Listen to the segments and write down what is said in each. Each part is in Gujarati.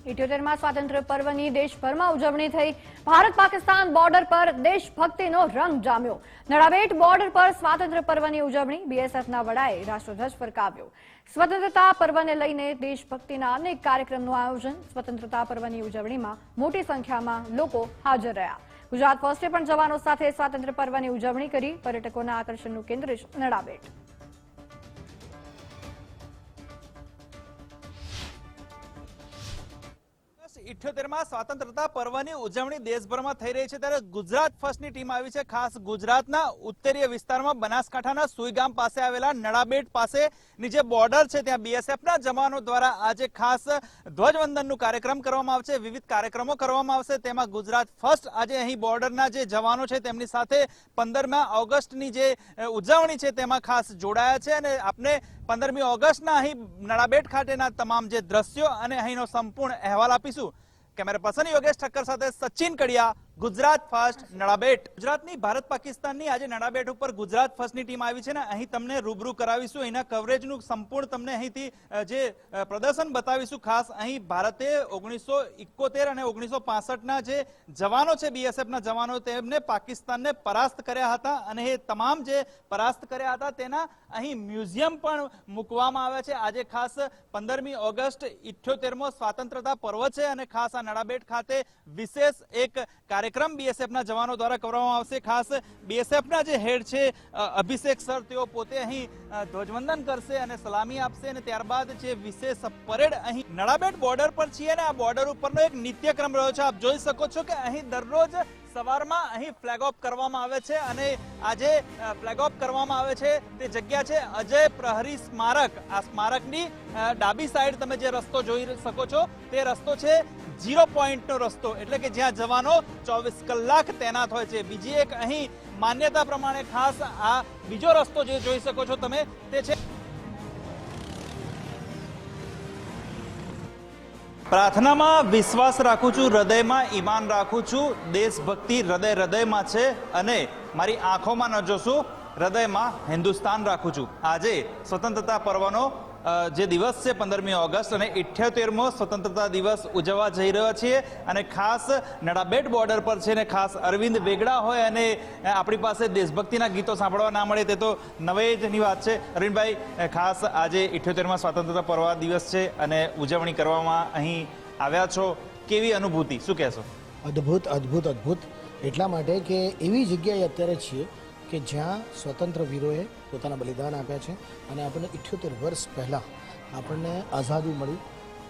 78માં સ્વાતંત્ર્ય પર્વની દેશભરમાં ઉજવણી થઈ। ભારત પાકિસ્તાન બોર્ડર પર દેશભક્તિનો રંગ જામ્યો। નડાબેટ બોર્ડર પર સ્વાતંત્ર્ય પર્વની ઉજવણી બીએસએફના વડાએ રાષ્ટ્રધ્વજ ફરકાવ્યો। સ્વતંત્રતા પર્વને લઈને દેશભક્તિના અનેક કાર્યક્રમનું આયોજન। સ્વતંત્રતા પર્વની ઉજવણીમાં મોટી સંખ્યામાં લોકો હાજર રહ્યા। ગુજરાત ફર્સ્ટે પણ જવાનો સાથે સ્વાતંત્ર્ય પર્વની ઉજવણી કરી। પર્યટકોના આકર્ષણનું કેન્દ્ર નડાબેટ। 78માં સ્વાતંત્રતા પર્વની ઉજવણી દેશભરમાં થઈ રહી છે ત્યારે ગુજરાત ફર્સ્ટની ટીમ આવી છે। ખાસ ગુજરાતના ઉત્તરીય વિસ્તારમાં બનાસકાંઠાના સુઈગામ પાસે આવેલા નડાબેટ પાસેની જે બોર્ડર છે ત્યાં બીએસએફના જવાનો દ્વારા આજે ખાસ ધ્વજવંદનનું કાર્યક્રમ કરવામાં આવશે। વિવિધ કાર્યક્રમો કરવામાં આવશે। તેમાં ગુજરાત ફર્સ્ટ આજે અહીં બોર્ડરના જે જવાનો છે તેમની સાથે 15 ઓગસ્ટની જે ઉજવણી છે તેમાં ખાસ જોડાયા છે અને આપને 15મી ઓગસ્ટના અહીં નડાબેટ ખાતેના તમામ જે દ્રશ્યો અને અહીંનો સંપૂર્ણ અહેવાલ આપીશું। કેમેરા પર્સન યોગેશ ઠક્કર સાથે સચિન કડિયા, ગુજરાત ફર્સ્ટ નડાબેટ। ગુજરાતની ભારત પાકિસ્તાનની આજે નડાબેટ ઉપર ગુજરાત ફર્સ્ટની ટીમ આવી છે ને અહીં તમને રૂબરૂ કરાવીશું। અહીંના કવરેજનું સંપૂર્ણ તમને અહીંથી જે પ્રદર્શન બતાવીશું। ખાસ અહીં ભારતે 1971 અને 1965ના જે જવાનો છે બીએસએફના જવાનો તેમને પાકિસ્તાનને પરાસ્ત કર્યા હતા અને એ તમામ જે પરાસ્ત કર્યા હતા તેના અહીં મ્યુઝિયમ પણ મૂકવામાં આવ્યા છે। આજે ખાસ 15મી ઓગસ્ટ 78મો સ્વાતંત્રતા પર્વ છે અને ખાસ આ નડાબેટ ખાતે વિશેષ એક કાર્યક્રમ બીએસએફના જવાનો દ્વારા કરવામાં આવશે। ખાસ બીએસએફના જે હેડ છે અભિષેક સર તેઓ પોતે અહીં ધ્વજવંદન કરશે અને સલામી આપશે અને ત્યારબાદ જે વિશેષ પરેડ અહીં નડાબેટ બોર્ડર પર છીએ ને આ બોર્ડર ઉપરનો એક નિત્યક્રમ રહ્યો છે। આપ જોઈ શકો છો કે અહીં દરરોજ સવારમાં અહીં ફ્લેગ ઓફ કરવામાં આવે છે અને આજે ફ્લેગ ઓફ કરવામાં આવે છે તે જગ્યા છે અજય પ્રહરી સ્મારક। આ સ્મારકની ડાબી સાઈડ તમે જે રસ્તો જોઈ શકો છો તે રસ્તો છે 0 પોઈન્ટનો રસ્તો, એટલે કે જ્યાં જવાનો 24 કલાક તૈનાત હોય છે। બીજી એક અહીં માન્યતા પ્રમાણે ખાસ આ બીજો રસ્તો જે જોઈ શકો છો તમે તે છે પ્રાર્થનામાં વિશ્વાસ રાખું છું, હૃદયમાં ઈમાન રાખું છું, દેશભક્તિ હૃદય હૃદયમાં છે અને મારી આંખોમાં ન જોશું, હૃદયમાં હિન્દુસ્તાન રાખું છું। આજે સ્વતંત્રતા પર્વનો જે દિવસ છે 15મી ઓગસ્ટ અને 78મો સ્વતંત્રતા દિવસ ઉજવવા જઈ રહ્યા છીએ અને ખાસ નડાબેટ બોર્ડર પર છે ને ખાસ અરવિંદ વેગડા હોય અને આપણી પાસે દેશભક્તિના ગીતો સાંભળવા ના મળે તે તો નવેજની વાત છે। અરવિંદભાઈ, ખાસ આજે 78માં સ્વતંત્રતા પર્વ દિવસ છે અને ઉજવણી કરવામાં અહીં આવ્યા છો, કેવી અનુભૂતિ, શું કહેશો? અદ્ભુત અદ્ભુત અદ્ભુત એટલા માટે કે એવી જગ્યાએ અત્યારે છીએ કે જ્યાં સ્વતંત્ર વીરોએ પોતાના બલિદાન આપ્યા છે અને આપણને 78 વર્ષ પહેલાં આપણને આઝાદી મળી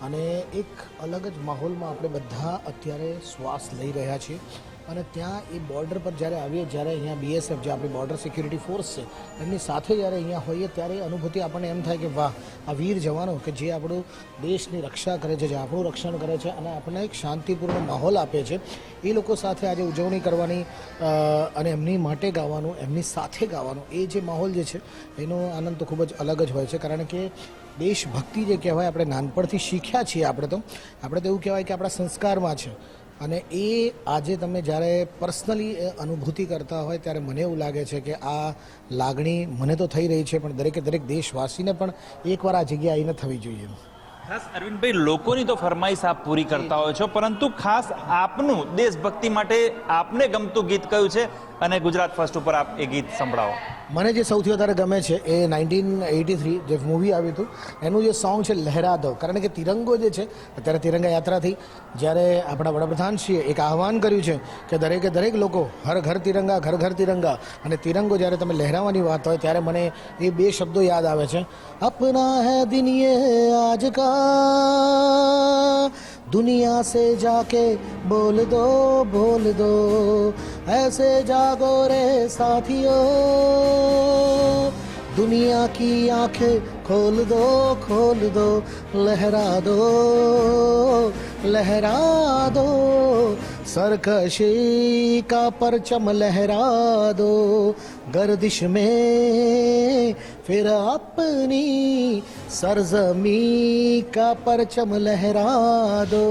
અને એક અલગ જ માહોલમાં આપણે બધા અત્યારે શ્વાસ લઈ રહ્યા છીએ અને ત્યાં એ બોર્ડર પર જ્યારે આવીએ, જ્યારે અહીંયા બીએસએફ જે આપણી બોર્ડર સિક્યુરિટી ફોર્સ છે એમની સાથે જ્યારે અહીંયા હોઈએ ત્યારે અનુભૂતિ આપણને એમ થાય કે વાહ, આ વીર જવાનો કે જે આપણું દેશની રક્ષા કરે છે, જે આપણું રક્ષણ કરે છે અને આપણને એક શાંતિપૂર્ણ માહોલ આપે છે, એ લોકો સાથે આજે ઉજવણી કરવાની અને એમની માટે ગાવાનું, એમની સાથે ગાવાનું, એ જે માહોલ જે છે એનો આનંદ તો ખૂબ જ અલગ જ હોય છે। કારણ કે દેશભક્તિ જે કહેવાય આપણે નાનપણથી શીખ્યા છીએ, આપણે તો એવું કહેવાય કે આપણા સંસ્કારમાં છે અને એ આજે તમે જ્યારે પર્સનલી અનુભૂતિ કરતા હોય ત્યારે મને એવું લાગે છે કે આ લાગણી મને તો થઈ રહી છે પણ દરેકે દરેક દેશવાસીને પણ એકવાર આ જગ્યાએ આવીને થવી જોઈએ। ખાસ અરવિંદભાઈ, લોકોની તો ફરમાઈશ આપ પૂરી કરતા હોય છો પરંતુ ખાસ આપનું દેશભક્તિ માટે આપને ગમતું ગીત કયું છે અને ગુજરાત ફર્સ્ટ ઉપર આપ એ ગીત સંભળાવો। મને જે સૌથી વધારે ગમે છે એ 1983 જે મૂવી આવ્યું હતું એનું જે સોંગ છે લહેરા દો। કારણ કે તિરંગો જે છે અત્યારે તિરંગા યાત્રાથી જ્યારે આપણા વડાપ્રધાનશ્રીએ એક આહવાન કર્યું છે કે દરેકે દરેક લોકો હર ઘર તિરંગા, ઘર ઘર તિરંગા, અને તિરંગો જ્યારે તમે લહેરાવાની વાત હોય ત્યારે મને એ બે શબ્દો યાદ આવે છે, અપના હૈ દિન યે આજ કા, दुनिया से जाके बोल दो ऐसे जागो रे साथियों, दुनिया की आंखें खोल दो लहरा दो सरकशी का परचम लहरा दो, गर्दिश में फिर अपनी सरजमी का परचम लहरा दो।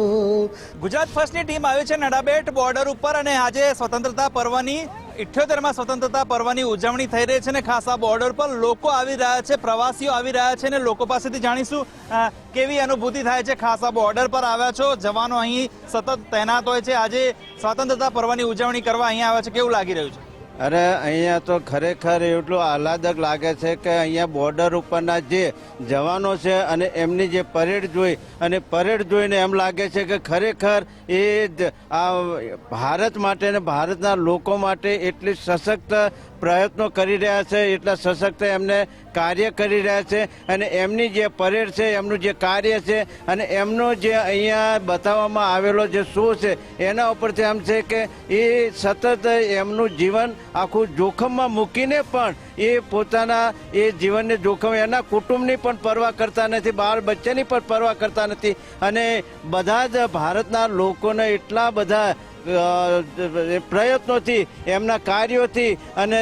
ગુજરાત ફર્સ્ટની ટીમ આવી છે નડાબેટ બોર્ડર ઉપર અને આજે સ્વતંત્રતા પર્વની 78માં સ્વતંત્રતા પર્વની ઉજવણી થઈ રહી છે ને ખાસ આ બોર્ડર પર લોકો આવી રહ્યા છે, પ્રવાસીઓ આવી રહ્યા છે ને લોકો પાસેથી જાણીશું કેવી અનુભૂતિ થાય છે. ખાસ આ બોર્ડર પર આવ્યા છો, જવાનો અહીં સતત તૈનાત હોય છે, આજે સ્વતંત્રતા પર્વની ઉજવણી કરવા અહીંયા આવ્યા છે, કેવું લાગી રહ્યું છે? અરે અહીંયા તો ખરેખર એટલું આહલાદક લાગે છે કે અહીંયા બોર્ડર ઉપરના જે જવાનો છે અને એમની જે પરેડ જોઈ અને પરેડ જોઈને એમ લાગે છે કે ખરેખર એ આ ભારત માટે અને ભારતના લોકો માટે એટલી સશક્ત પ્રયત્નો કરી રહ્યા છે, એટલા સશક્ત એમને કાર્ય કરી રહ્યા છે અને એમની જે પરેડ છે, એમનું જે કાર્ય છે અને એમનો જે અહીંયા બતાવવામાં આવેલો જે શો છે એના ઉપરથી એમ છે કે એ સતત એમનું જીવન આખું જોખમમાં મૂકીને પણ એ પોતાના એ જીવનને જોખમ એના કુટુંબની પણ પરવા કરતા નથી, બાળ બચ્ચાની પણ પરવા કરતા નથી અને બધા જ ભારતના લોકોને એટલા બધા પ્રયત્નોથી એમના કાર્યોથી અને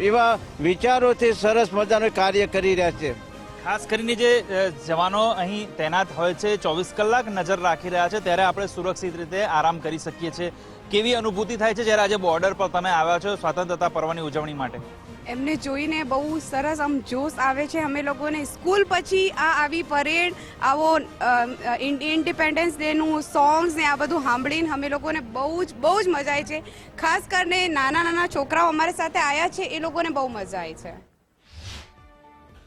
એવા વિચારોથી સરસ મજાનું કાર્ય કરી રહ્યા છે. ખાસ કરીને જે જવાનો અહીં તૈનાત હોય છે, 24 કલાક નજર રાખી રહ્યા છે, ત્યારે આપણે સુરક્ષિત રીતે આરામ કરી શકીએ છીએ. કેવી અનુભૂતિ થાય છે જ્યારે આજે બોર્ડર પર તમે આવ્યા છો સ્વતંત્રતા પર્વની ઉજવણી માટે? એમને જોઈને બહુ સરસ આમ જોશ આવે છે. અમે લોકોને સ્કૂલ પછી આવી પરેડ, આવો ઇન્ડિપેન્ડન્સ ડેનું સોંગ્સ ને આ બધું સાંભળીને અમે લોકોને બહુ જ મજા આવી છે. ખાસ કરીને નાના છોકરાઓ અમારી સાથે આવ્યા છે, એ લોકોને બહુ મજા આવી છે.